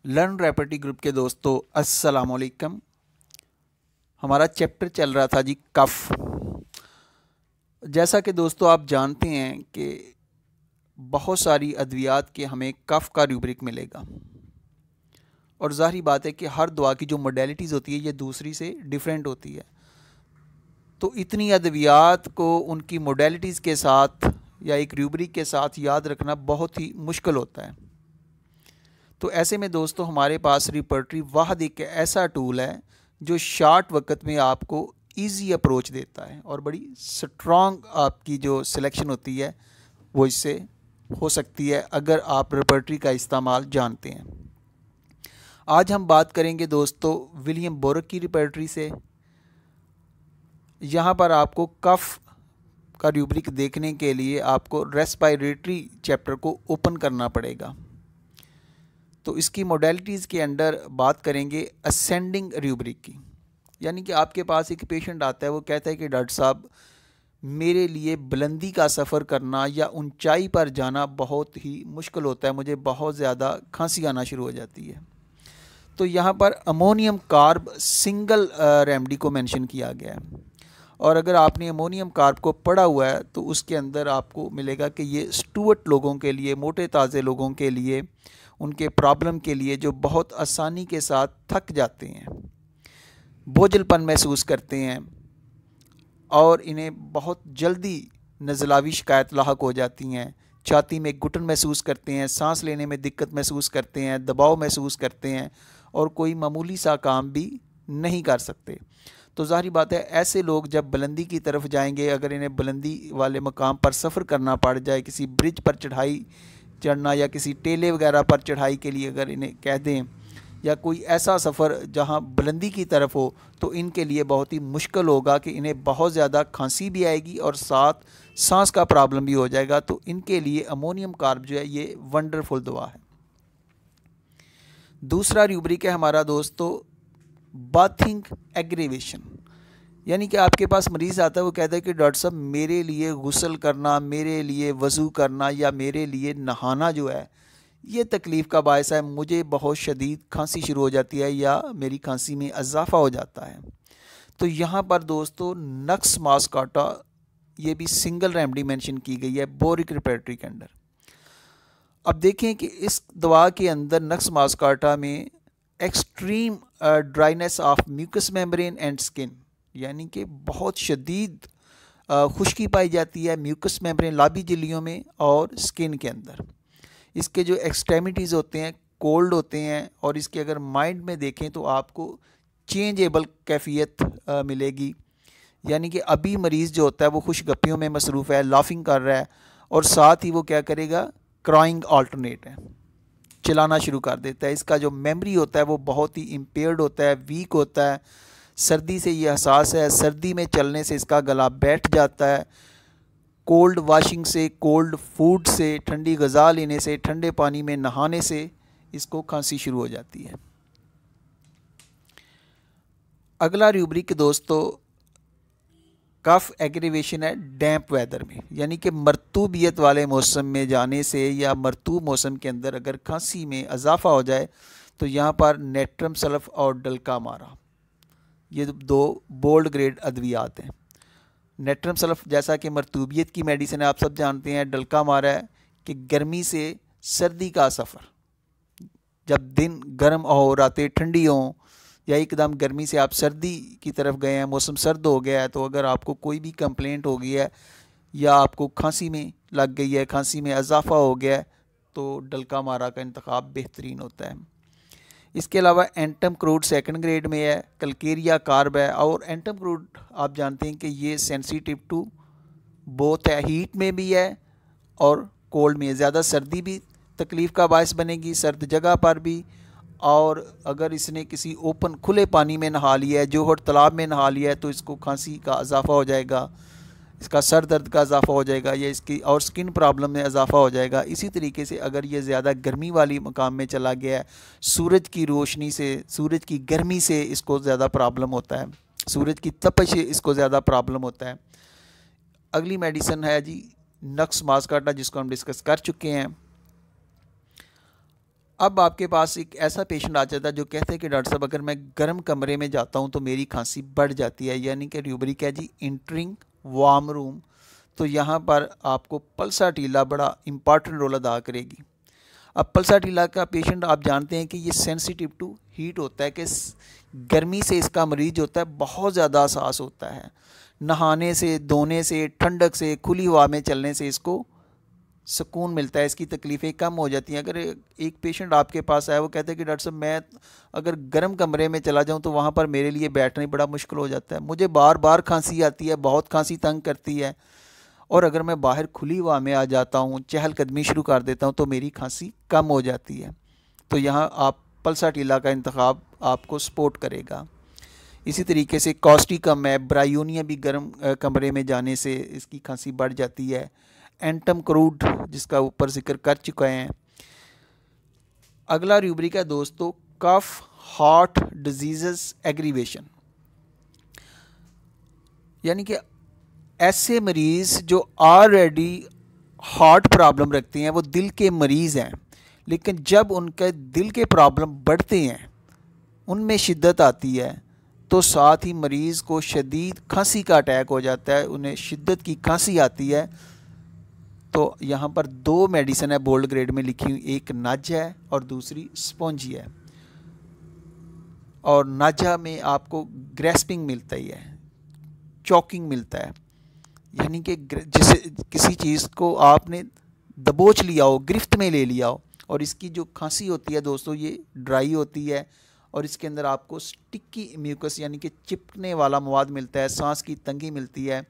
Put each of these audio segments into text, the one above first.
Learn rapidly group के दोस्तों अस्सलाम वालेकुम। हमारा चैप्टर चल रहा था जी कफ। जैसा कि दोस्तों आप जानते हैं कि बहुत सारी अद्वियात के हमें कफ का रूब्रिक मिलेगा और ज़ाहिर बात है कि हर दवा की जो मोडेलिटीज़ होती है ये दूसरी से डिफरेंट होती है। तो इतनी अद्वियात को उनकी मोडेलिटीज़ के साथ या एक रूब्रिक के साथ याद रखना बहुत ही मुश्किल होता है। तो ऐसे में दोस्तों हमारे पास रिपर्टरी वाहद एक ऐसा टूल है जो शार्ट वक्त में आपको इजी अप्रोच देता है और बड़ी स्ट्रॉन्ग आपकी जो सिलेक्शन होती है वो इससे हो सकती है अगर आप रिपर्टरी का इस्तेमाल जानते हैं। आज हम बात करेंगे दोस्तों विलियम बोरक की रिपर्टरी से। यहाँ पर आपको कफ का रूब्रिक देखने के लिए आपको रेस्पिरेटरी चैप्टर को ओपन करना पड़ेगा। तो इसकी मोडेलिटीज़ के अंदर बात करेंगे असेंडिंग रूब्रिक की, यानी कि आपके पास एक पेशेंट आता है, वो कहता है कि डॉक्टर साहब मेरे लिए बुलंदी का सफ़र करना या ऊंचाई पर जाना बहुत ही मुश्किल होता है, मुझे बहुत ज़्यादा खांसी आना शुरू हो जाती है। तो यहाँ पर अमोनियम कार्ब सिंगल रेमेडी को मेंशन किया गया है और अगर आपने अमोनियम कार्ब को पढ़ा हुआ है तो उसके अंदर आपको मिलेगा कि ये स्टूअर्ट लोगों के लिए, मोटे ताज़े लोगों के लिए, उनके प्रॉब्लम के लिए जो बहुत आसानी के साथ थक जाते हैं, बोझलपन महसूस करते हैं और इन्हें बहुत जल्दी नज़लावी शिकायत लाहक हो जाती हैं, छाती में घुटन महसूस करते हैं, सांस लेने में दिक्कत महसूस करते हैं, दबाव महसूस करते हैं और कोई मामूली सा काम भी नहीं कर सकते। तो ज़ाहिर बात है ऐसे लोग जब बुलंदी की तरफ जाएंगे, अगर इन्हें बुलंदी वाले मकाम पर सफ़र करना पड़ जाए, किसी ब्रिज पर चढ़ाई चढ़ना या किसी टेले वगैरह पर चढ़ाई के लिए अगर इन्हें कह दें या कोई ऐसा सफ़र जहां बुलंदी की तरफ हो, तो इनके लिए बहुत ही मुश्किल होगा कि इन्हें बहुत ज़्यादा खांसी भी आएगी और साथ सांस का प्रॉब्लम भी हो जाएगा। तो इनके लिए अमोनियम कार्ब जो है ये वंडरफुल दवा है। दूसरा रूब्रिक है हमारा दोस्तों बाथिंग एग्रीवेशन, यानी कि आपके पास मरीज़ आता है, वो कहता है कि डॉक्टर साहब मेरे लिए गुस्ल करना, मेरे लिए वज़ू करना या मेरे लिए नहाना जो है ये तकलीफ़ का बायस है, मुझे बहुत शदीद खांसी शुरू हो जाती है या मेरी खांसी में इजाफ़ा हो जाता है। तो यहाँ पर दोस्तों नक्स मास्काटा ये भी सिंगल रेमेडी मेंशन की गई है बोरिक रिपर्टरी के अंदर। अब देखें कि इस दवा के अंदर नक्स मास्काटा में extreme dryness of mucous membrane and skin, यानी कि बहुत शदीद खुश्की पाई जाती है म्यूकस मेम्ब्रेन लाबी झिल्लियों में और स्किन के अंदर। इसके जो एक्सट्रेमिटीज़ होते हैं कोल्ड होते हैं और इसके अगर माइंड में देखें तो आपको चेंजेबल कैफियत मिलेगी, यानी कि अभी मरीज़ जो होता है वो खुशगप्पियों में मसरूफ़ है, लाफिंग कर रहा है और साथ ही वो क्या करेगा, क्राइंग अल्टरनेट है, चिल्लाना शुरू कर देता है। इसका जो मेमोरी होता है वो बहुत ही इम्पेयर्ड होता है, वीक होता है। सर्दी से ये हसास है, सर्दी में चलने से इसका गला बैठ जाता है, कोल्ड वाशिंग से, कोल्ड फूड से, ठंडी गज़ा लेने से, ठंडे पानी में नहाने से इसको खांसी शुरू हो जाती है। अगला रूब्रिक दोस्तों कफ एग्रीवेशन है डैम्प वेदर में, यानी कि मरतूबियत वाले मौसम में जाने से या मरतूब मौसम के अंदर अगर खांसी में इजाफ़ा हो जाए तो यहाँ पर नेट्रम सल्फ और डल्का मारा ये दो बोल्ड ग्रेड अद्वियात हैं। नेट्रम सल्फ जैसा कि मरतूबियत की मेडिसिन है, आप सब जानते हैं। डल्का मारा है कि गर्मी से सर्दी का सफ़र, जब दिन गर्म हो, रातें ठंडी हों या एकदम गर्मी से आप सर्दी की तरफ गए हैं, मौसम सर्द हो गया है, तो अगर आपको कोई भी कंप्लेंट हो गई है या आपको खांसी में लग गई है, खांसी में इजाफ़ा हो गया है, तो डल्का मारा का इंतखाब बेहतरीन होता है। इसके अलावा एंटम क्रूड सेकंड ग्रेड में है, कल्केरिया कार्ब है और एंटम क्रूड आप जानते हैं कि ये सेंसिटिव टू बोथ है, हीट में भी है और कोल्ड में। ज़्यादा सर्दी भी तकलीफ़ का बायस बनेगी, सर्द जगह पर भी, और अगर इसने किसी ओपन खुले पानी में नहा लिया है, जोहर तालाब में नहा लिया है, तो इसको खांसी का इजाफ़ा हो जाएगा, इसका सर दर्द का इजाफ़ा हो जाएगा या इसकी और स्किन प्रॉब्लम में इजाफ़ा हो जाएगा। इसी तरीके से अगर ये ज़्यादा गर्मी वाली मकाम में चला गया है, सूरज की रोशनी से, सूरज की गर्मी से इसको ज़्यादा प्रॉब्लम होता है, सूरज की तपश से इसको ज़्यादा प्रॉब्लम होता है। अगली मेडिसिन है जी नक्स मास्काटा, जिसको हम डिस्कस कर चुके हैं। अब आपके पास एक ऐसा पेशेंट आ जाता है जो कहते हैं कि डॉक्टर साहब अगर मैं गर्म कमरे में जाता हूं तो मेरी खांसी बढ़ जाती है, यानी कि रूब्रिक है जी इंटरिंग वार्म रूम। तो यहाँ पर आपको पल्साटीला बड़ा इम्पॉर्टेंट रोल अदा करेगी। अब पल्साटीला का पेशेंट आप जानते हैं कि ये सेंसिटिव टू हीट होता है, कि गर्मी से इसका मरीज होता है बहुत ज़्यादा एहसास होता है। नहाने से, धोने से, ठंडक से, खुली हवा में चलने से इसको सुकून मिलता है, इसकी तकलीफ़ें कम हो जाती हैं। अगर एक पेशेंट आपके पास आया, वो कहते हैं कि डॉक्टर साहब मैं अगर गर्म कमरे में चला जाऊं तो वहाँ पर मेरे लिए बैठना ही बड़ा मुश्किल हो जाता है, मुझे बार बार खांसी आती है, बहुत खांसी तंग करती है, और अगर मैं बाहर खुली हवा में आ जाता हूँ, चहलकदमी शुरू कर देता हूँ तो मेरी खांसी कम हो जाती है। तो यहाँ आप पल्साटीला का इंतखाब आपको सपोर्ट करेगा। इसी तरीके से कॉस्टिकम है, ब्रायोनिया भी गर्म कमरे में जाने से इसकी खांसी बढ़ जाती है। एंटम क्रूड जिसका ऊपर जिक्र कर चुके हैं। अगला रूब्रिक है दोस्तों कफ हार्ट डिजीज़ एग्रीवेशन, यानी कि ऐसे मरीज़ जो ऑलरेडी हार्ट प्रॉब्लम रखते हैं, वो दिल के मरीज़ हैं, लेकिन जब उनके दिल के प्रॉब्लम बढ़ते हैं, उनमें शिद्दत आती है, तो साथ ही मरीज़ को शदीद खांसी का अटैक हो जाता है, उन्हें शिद्दत की खांसी आती है। तो यहाँ पर दो मेडिसिन है बोल्ड ग्रेड में लिखी हुई, एक नाजा है और दूसरी स्पॉन्जी है। और नाजा में आपको ग्रेस्पिंग मिलता ही है, चॉकिंग मिलता है, यानी कि जिसे किसी चीज़ को आपने दबोच लिया हो, गिरफ्त में ले लिया हो। और इसकी जो खांसी होती है दोस्तों ये ड्राई होती है, और इसके अंदर आपको स्टिकी म्यूकस यानी कि चिपकने वाला मवाद मिलता है, सांस की तंगी मिलती है,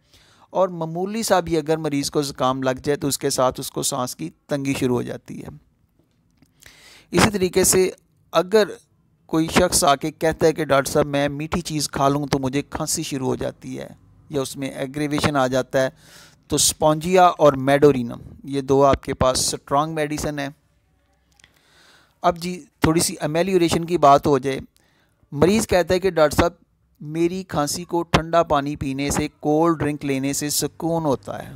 और मामूली सा भी अगर मरीज़ को ज़ुकाम लग जाए तो उसके साथ उसको सांस की तंगी शुरू हो जाती है। इसी तरीके से अगर कोई शख्स आके कहता है कि डॉक्टर साहब मैं मीठी चीज़ खा लूँ तो मुझे खांसी शुरू हो जाती है या उसमें एग्रीवेशन आ जाता है, तो स्पॉन्जिया और मेडोरिनम ये दो आपके पास स्ट्रॉन्ग मेडिसिन है। अब जी थोड़ी सी अमेलियोरेशन की बात हो जाए। मरीज़ कहता है कि डॉक्टर साहब मेरी खांसी को ठंडा पानी पीने से, कोल्ड ड्रिंक लेने से सुकून होता है।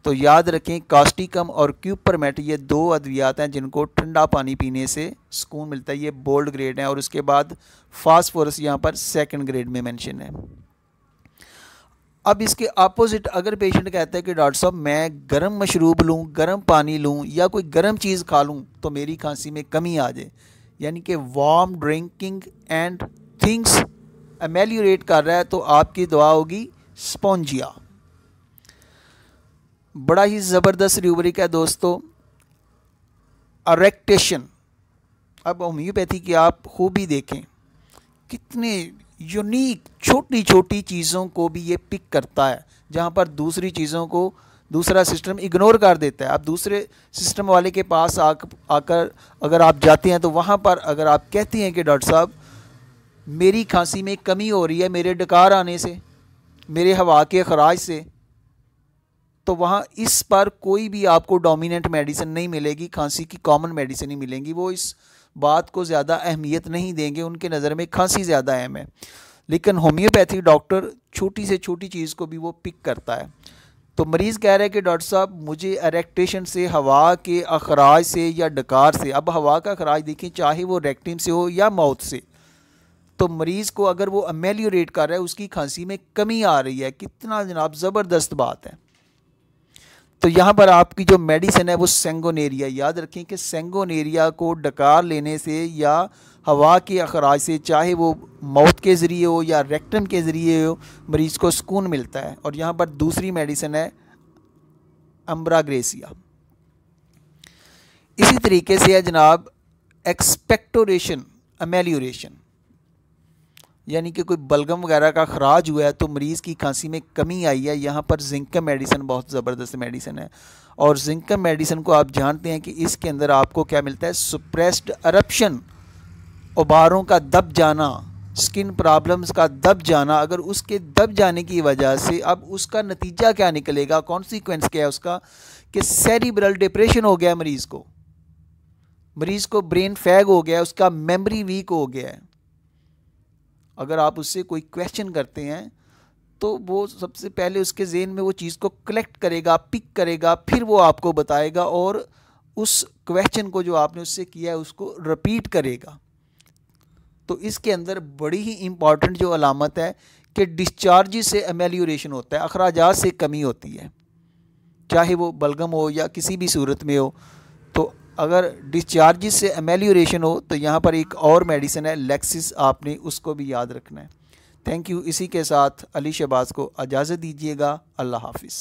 तो याद रखें कॉस्टिकम और क्यूपरमेट ये दो अद्वियात हैं जिनको ठंडा पानी पीने से सुकून मिलता है, ये बोल्ड ग्रेड हैं। और उसके बाद फास्फोरस यहाँ पर सेकंड ग्रेड में मेंशन है। अब इसके अपोजिट अगर पेशेंट कहता है कि डॉक्टर साहब मैं गर्म मशरूब लूँ, गर्म पानी लूँ या कोई गर्म चीज़ खा लूँ तो मेरी खांसी में कमी आ जाए, यानी कि वार्म ड्रिंकिंग एंड थिंग्स अमेलियोरेट कर रहा है, तो आपकी दवा होगी स्पॉन्जिया। बड़ा ही ज़बरदस्त रूब्रिक है दोस्तों अरेक्टेशन। अब होम्योपैथी की आप खूबी देखें, कितने यूनिक छोटी छोटी चीज़ों को भी ये पिक करता है, जहाँ पर दूसरी चीज़ों को दूसरा सिस्टम इग्नोर कर देता है। आप दूसरे सिस्टम वाले के पास आकर अगर आप जाते हैं तो वहाँ पर अगर आप कहते हैं कि डॉक्टर साहब मेरी खांसी में कमी हो रही है मेरे डकार आने से, मेरे हवा के अखराज से, तो वहाँ इस पर कोई भी आपको डोमिनेंट मेडिसिन नहीं मिलेगी, खांसी की कॉमन मेडिसिन ही मिलेंगी। वो इस बात को ज़्यादा अहमियत नहीं देंगे, उनके नज़र में खांसी ज़्यादा अहम है। लेकिन होम्योपैथिक डॉक्टर छोटी से छोटी चीज़ को भी वो पिक करता है। तो मरीज़ कह रहा है कि डॉक्टर साहब मुझे इरेक्टेशन से, हवा के अखराज से या डकार से, अब हवा का अखराज देखें चाहे वो रेक्टिम से हो या माउथ से, तो मरीज़ को अगर वो अमेलियोरेट कर रहा है उसकी खांसी में कमी आ रही है, कितना जनाब ज़बरदस्त बात है। तो यहाँ पर आपकी जो मेडिसिन है वो सेंगोनेरिया, याद रखें कि सेंगोनेरिया को डकार लेने से या हवा के अखराज से, चाहे वो माउथ के ज़रिए हो या रेक्टम के ज़रिए हो, मरीज़ को सुकून मिलता है। और यहाँ पर दूसरी मेडिसिन है अम्ब्राग्रेसिया। इसी तरीके से है जनाब एक्सपेक्टोरेशन अमेलियोरेशन, यानी कि कोई बलगम वगैरह का खराज हुआ है तो मरीज़ की खांसी में कमी आई है, यहाँ पर जिंकम मेडिसिन बहुत ज़बरदस्त मेडिसिन है। और जिंकम मेडिसिन को आप जानते हैं कि इसके अंदर आपको क्या मिलता है, सुप्रेस्ड अरप्शन, उबारों का दब जाना, स्किन प्रॉब्लम्स का दब जाना। अगर उसके दब जाने की वजह से अब उसका नतीजा क्या निकलेगा, कॉन्सिक्वेंस क्या है उसका, कि सेरिब्रल डिप्रेशन हो गया मरीज़ को ब्रेन फैग हो गया, उसका मेमोरी वीक हो गया है। अगर आप उससे कोई क्वेश्चन करते हैं तो वो सबसे पहले उसके ज़हन में वो चीज़ को कलेक्ट करेगा, पिक करेगा, फिर वो आपको बताएगा और उस क्वेश्चन को जो आपने उससे किया है उसको रिपीट करेगा। तो इसके अंदर बड़ी ही इम्पॉर्टेंट जो अलामत है कि डिस्चार्ज से एमेलियोरेशन होता है, अखराजात से कमी होती है, चाहे वो बलगम हो या किसी भी सूरत में हो। तो अगर डिस्चार्ज से एमेलियोरेशन हो तो यहाँ पर एक और मेडिसिन है लेक्सिस, आपने उसको भी याद रखना है। Thank you. इसी के साथ अली शहबाज को इजाज़त दीजिएगा। अल्लाह हाफिज़।